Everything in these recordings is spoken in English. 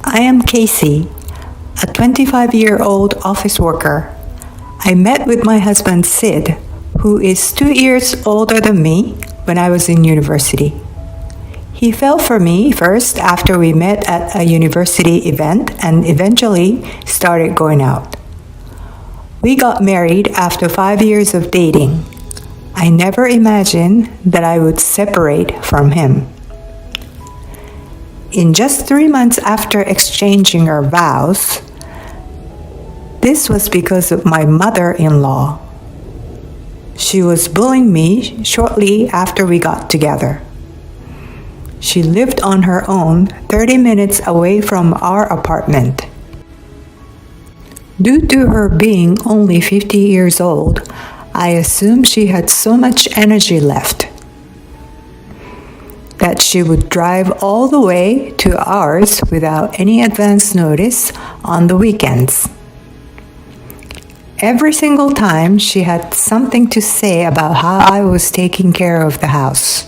I am Casey, a 25-year-old office worker. I met with my husband Sid, who is 2 years older than me, when I was in university. He fell for me first after we met at a university event and eventually started going out. We got married after 5 years of dating. I never imagined that I would separate from him. In just 3 months after exchanging our vows, this was because of my mother-in-law. She was bullying me shortly after we got together. She lived on her own 30 minutes away from our apartment. Due to her being only 50 years old, I assumed she had so much energy left that she would drive all the way to ours without any advance notice on the weekends. Every single time she had something to say about how I was taking care of the house.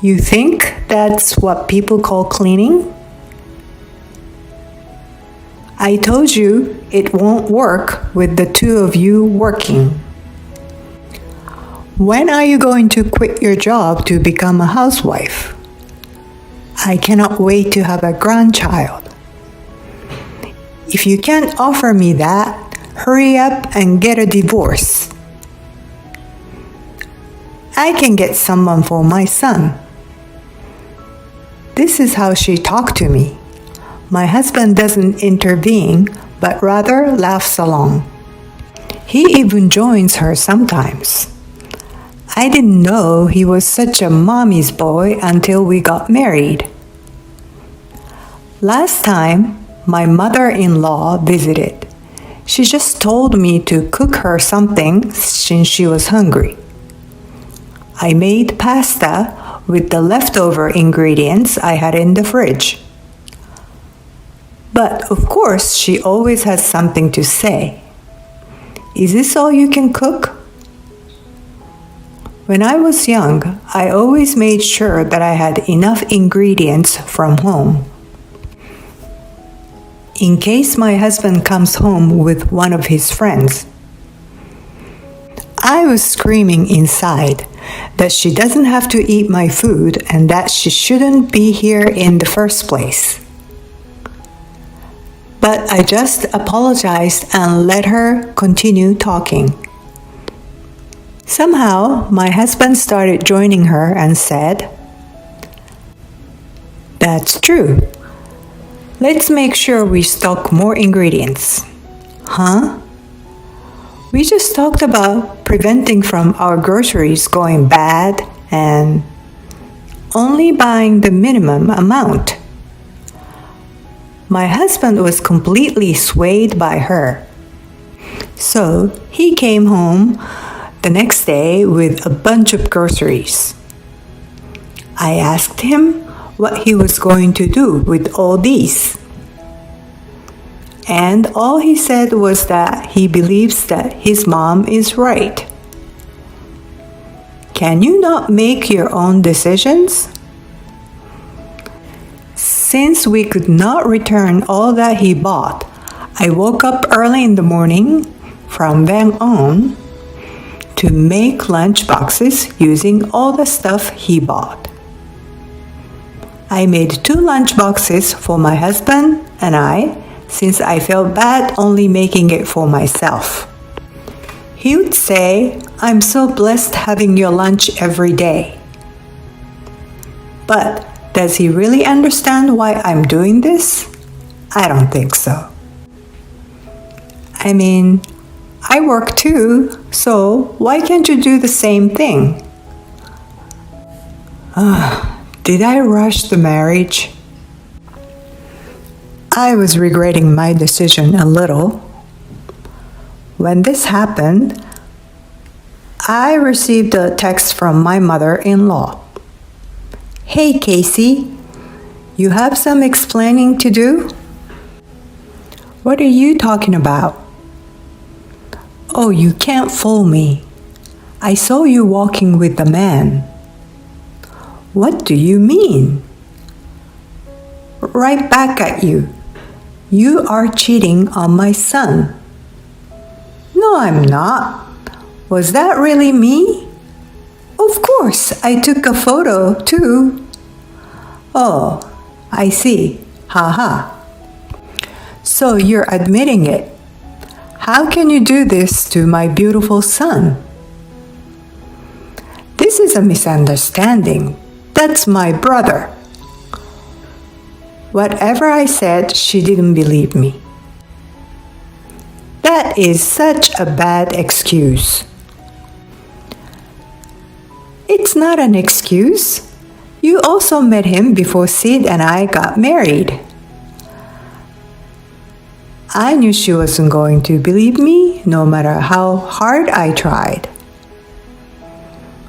You think that's what people call cleaning? I told you it won't work with the two of you working. When are you going to quit your job to become a housewife? I cannot wait to have a grandchild. If you can't offer me that, hurry up and get a divorce. I can get someone for my son. This is how she talked to me. My husband doesn't intervene, but rather laughs along. He even joins her sometimes. I didn't know he was such a mommy's boy until we got married. Last time, my mother-in-law visited. She just told me to cook her something since she was hungry. I made pasta with the leftover ingredients I had in the fridge. But of course, she always has something to say. Is this all you can cook? When I was young, I always made sure that I had enough ingredients from home. In case my husband comes home with one of his friends. I was screaming inside that she doesn't have to eat my food and that she shouldn't be here in the first place. But I just apologized and let her continue talking. Somehow, my husband started joining her and said, "That's true. Let's make sure we stock more ingredients." Huh? We just talked about preventing from our groceries going bad and only buying the minimum amount. My husband was completely swayed by her. So he came home the next day with a bunch of groceries. I asked him what he was going to do with all these. And all he said was that he believes that his mom is right. Can you not make your own decisions? Since we could not return all that he bought, I woke up early in the morning from then on to make lunch boxes using all the stuff he bought. I made 2 lunch boxes for my husband and I, since I felt bad only making it for myself. He would say, "I'm so blessed having your lunch every day." But does he really understand why I'm doing this? I don't think so. I mean, I work too, so why can't you do the same thing? Did I rush the marriage? I was regretting my decision a little. When this happened, I received a text from my mother-in-law. "Hey Casey, you have some explaining to do?" "What are you talking about?" "Oh, you can't fool me. I saw you walking with the man." "What do you mean?" right back at you. You are cheating on my son. No, I'm not. Was that really me? Of course, I took a photo too. Oh, I see. Haha. So you're admitting it. How can you do this to my beautiful son? This is a misunderstanding. That's my brother. Whatever I said, she didn't believe me. That is such a bad excuse. It's not an excuse. You also met him before Sid and I got married. I knew she wasn't going to believe me, no matter how hard I tried.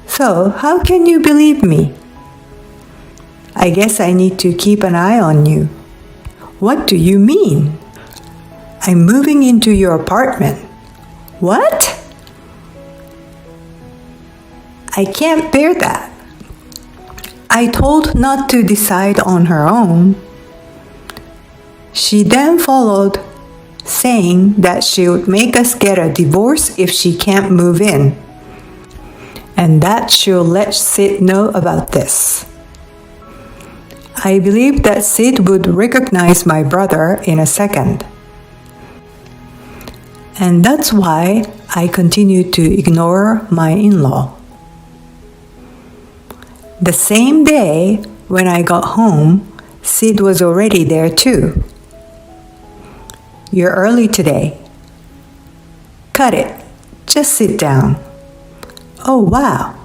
So, how can you believe me? I guess I need to keep an eye on you. What do you mean? I'm moving into your apartment. What? I can't bear that. I told not to decide on her own. She then followed, saying that she would make us get a divorce if she can't move in, and that she'll let Sid know about this. I believed that Sid would recognize my brother in a second. And that's why I continued to ignore my in-law. The same day when I got home, Sid was already there too. You're early today. Cut it. Just sit down. Oh, wow.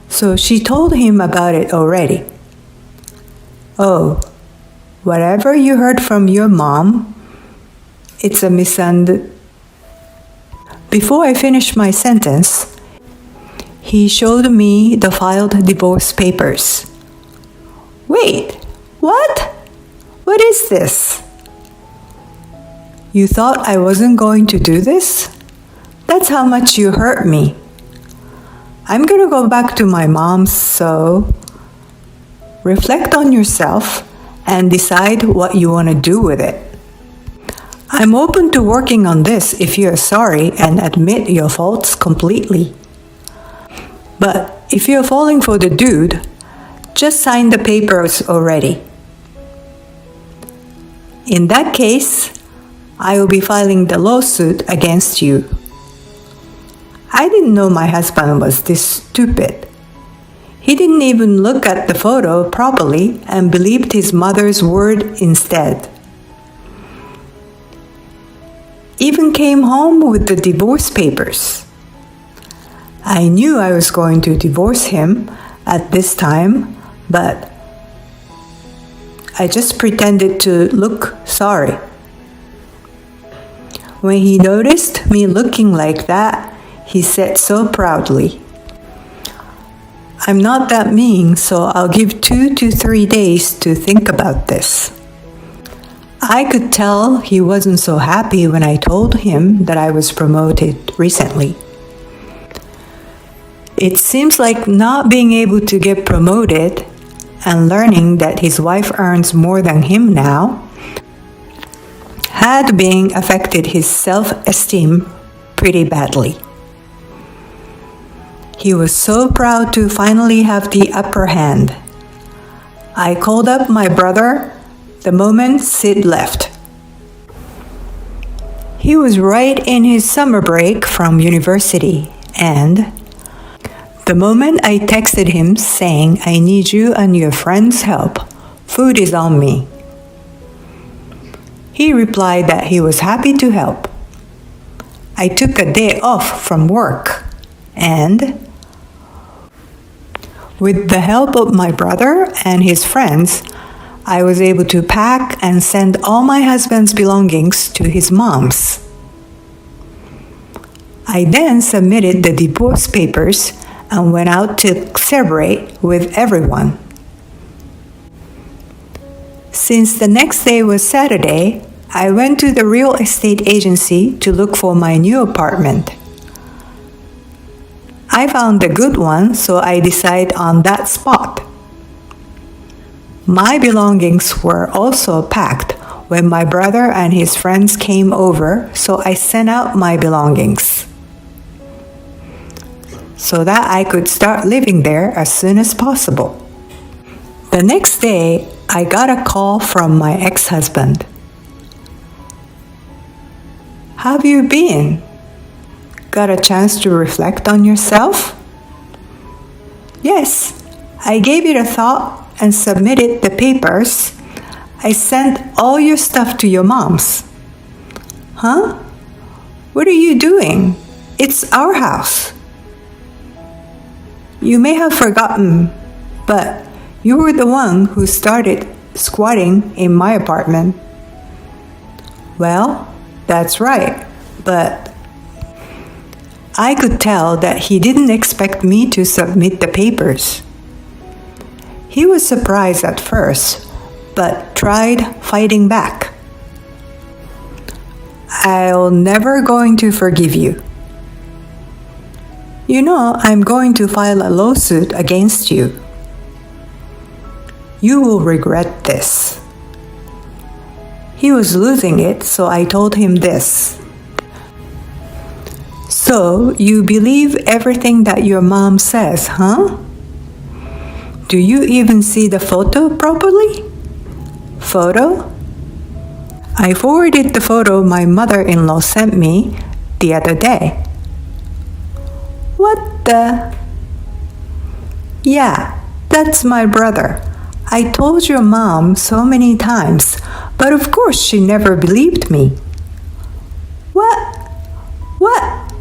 So she told him about it already. Oh, whatever you heard from your mom, it's a Before I finished my sentence, he showed me the filed divorce papers. Wait, what? What is this? You thought I wasn't going to do this? That's how much you hurt me. I'm gonna go back to my mom's, so reflect on yourself and decide what you want to do with it. I'm open to working on this if you're sorry and admit your faults completely. But if you're falling for the dude, just sign the papers already. In that case, I will be filing the lawsuit against you. I didn't know my husband was this stupid. He didn't even look at the photo properly and believed his mother's word instead. Even came home with the divorce papers. I knew I was going to divorce him at this time, but I just pretended to look sorry. When he noticed me looking like that, he said so proudly, I'm not that mean, so I'll give 2 to 3 days to think about this. I could tell he wasn't so happy when I told him that I was promoted recently. It seems like not being able to get promoted and learning that his wife earns more than him now had been affected his self-esteem pretty badly. He was so proud to finally have the upper hand. I called up my brother the moment Sid left. He was right in his summer break from university, and the moment I texted him saying, I need you and your friend's help, food is on me. He replied that he was happy to help. I took a day off from work, and with the help of my brother and his friends, I was able to pack and send all my husband's belongings to his mom's. I then submitted the divorce papers and went out to celebrate with everyone. Since the next day was Saturday, I went to the real estate agency to look for my new apartment. I found a good one, so I decided on that spot. My belongings were also packed when my brother and his friends came over, so I sent out my belongings so that I could start living there as soon as possible. The next day, I got a call from my ex-husband. Have you been? Got a chance to reflect on yourself? Yes, I gave it a thought and submitted the papers. I sent all your stuff to your mom's. Huh? What are you doing? It's our house. You may have forgotten, but you were the one who started squatting in my apartment. Well, that's right, but I could tell that he didn't expect me to submit the papers. He was surprised at first, but tried fighting back. I'll never going to forgive you. You know, I'm going to file a lawsuit against you. You will regret this. He was losing it, so I told him this. So, you believe everything that your mom says, huh? Do you even see the photo properly? Photo? I forwarded the photo my mother-in-law sent me the other day. What the? Yeah, that's my brother. I told your mom so many times, but of course she never believed me. What? What?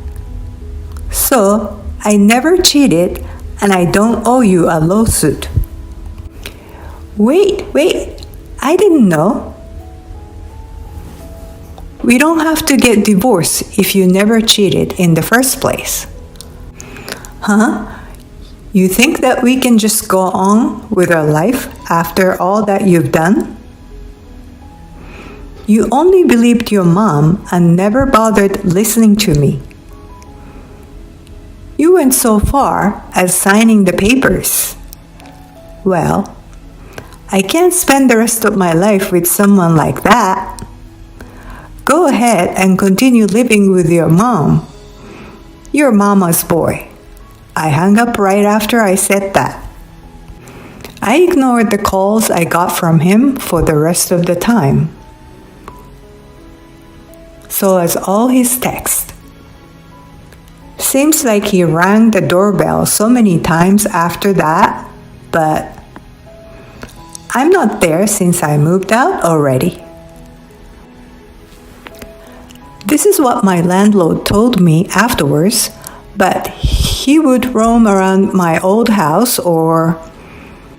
So, I never cheated and I don't owe you a lawsuit. Wait, I didn't know. We don't have to get divorced if you never cheated in the first place. Huh? You think that we can just go on with our life after all that you've done? You only believed your mom and never bothered listening to me. You went so far as signing the papers. Well, I can't spend the rest of my life with someone like that. Go ahead and continue living with your mom. You're mama's boy. I hung up right after I said that. I ignored the calls I got from him for the rest of the time. So as all his texts. Seems like he rang the doorbell so many times after that, but I'm not there since I moved out already. This is what my landlord told me afterwards, but he would roam around my old house or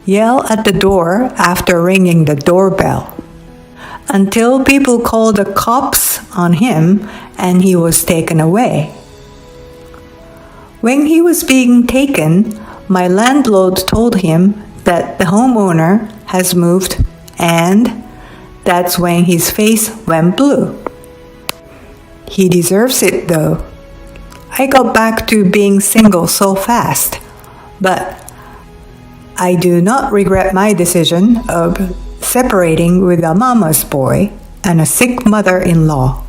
yell at the door after ringing the doorbell until people called the cops on him and he was taken away. When he was being taken, my landlord told him that the homeowner has moved, and that's when his face went blue. He deserves it though. I got back to being single so fast, but I do not regret my decision of separating with a mama's boy and a sick mother-in-law.